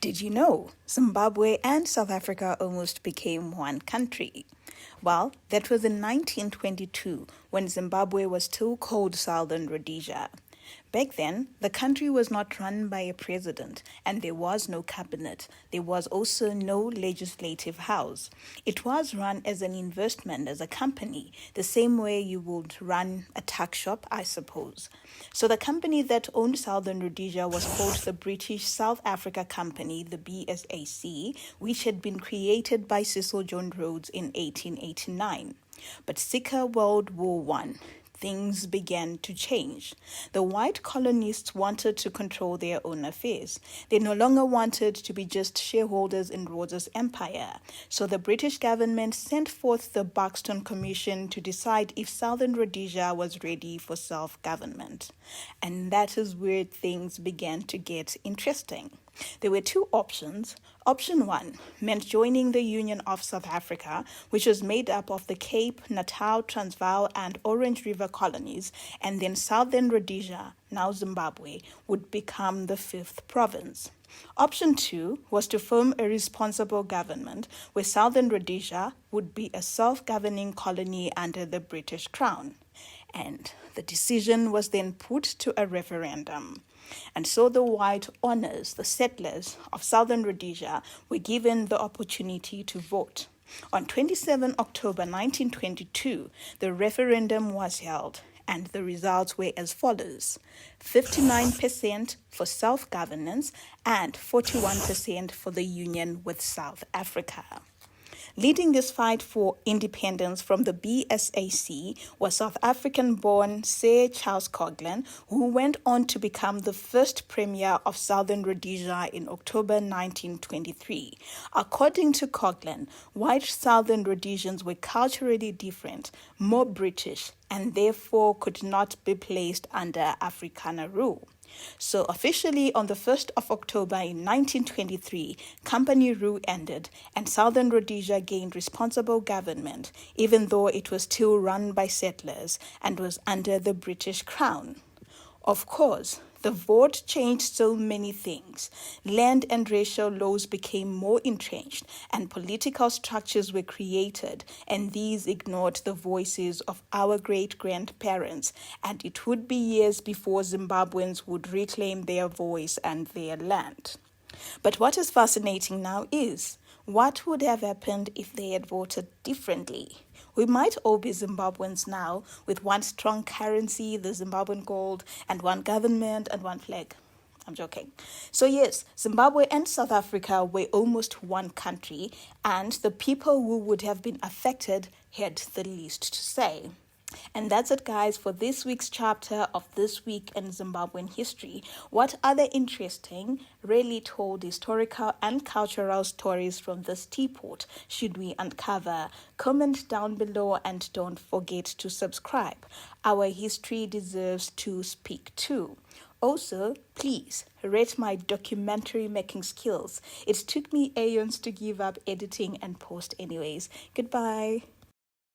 Did you know Zimbabwe and South Africa almost became one country? Well, that was in 1922 when Zimbabwe was still called Southern Rhodesia. Back then, the country was not run by a president and there was no cabinet. There was also no legislative house. It was run as an investment, as a company, the same way you would run a tuck shop, I suppose. So the company that owned Southern Rhodesia was called the British South Africa Company, the BSAC, which had been created by Cecil John Rhodes in 1889. But circa World War I, things began to change. The white colonists wanted to control their own affairs. They no longer wanted to be just shareholders in Rhodesia's empire. So the British government sent forth the Buxton Commission to decide if Southern Rhodesia was ready for self-government. And that is where things began to get interesting. There were two options. Option 1 meant joining the Union of South Africa, which was made up of the Cape, Natal, Transvaal, and Orange River colonies, and then Southern Rhodesia, now Zimbabwe, would become the fifth province. Option 2 was to form a responsible government where Southern Rhodesia would be a self-governing colony under the British Crown. And the decision was then put to a referendum. And so the white owners, the settlers of Southern Rhodesia, were given the opportunity to vote. On 27 October 1922, the referendum was held, and the results were as follows: 59% for self-governance and 41% for the union with South Africa. Leading this fight for independence from the BSAC was South African-born Sir Charles Coghlan, who went on to become the first Premier of Southern Rhodesia in October 1923. According to Coghlan, white Southern Rhodesians were culturally different, more British, and therefore could not be placed under Afrikaner rule. So officially on the 1st of October in 1923, company rule ended and Southern Rhodesia gained responsible government, even though it was still run by settlers and was under the British Crown. Of course, the vote changed so many things. Land and racial laws became more entrenched and political structures were created, and these ignored the voices of our great-grandparents, and it would be years before Zimbabweans would reclaim their voice and their land. But what is fascinating now is, what would have happened if they had voted differently? We might all be Zimbabweans now, with one strong currency, the Zimbabwean gold, and one government and one flag. I'm joking. So yes, Zimbabwe and South Africa were almost one country, and the people who would have been affected had the least to say. And that's it, guys, for this week's chapter of This Week in Zimbabwean History. What other interesting, rarely told historical and cultural stories from this teapot should we uncover? Comment down below and don't forget to subscribe. Our history deserves to speak too. Also, please rate my documentary making skills. It took me aeons to give up editing and post anyways. Goodbye.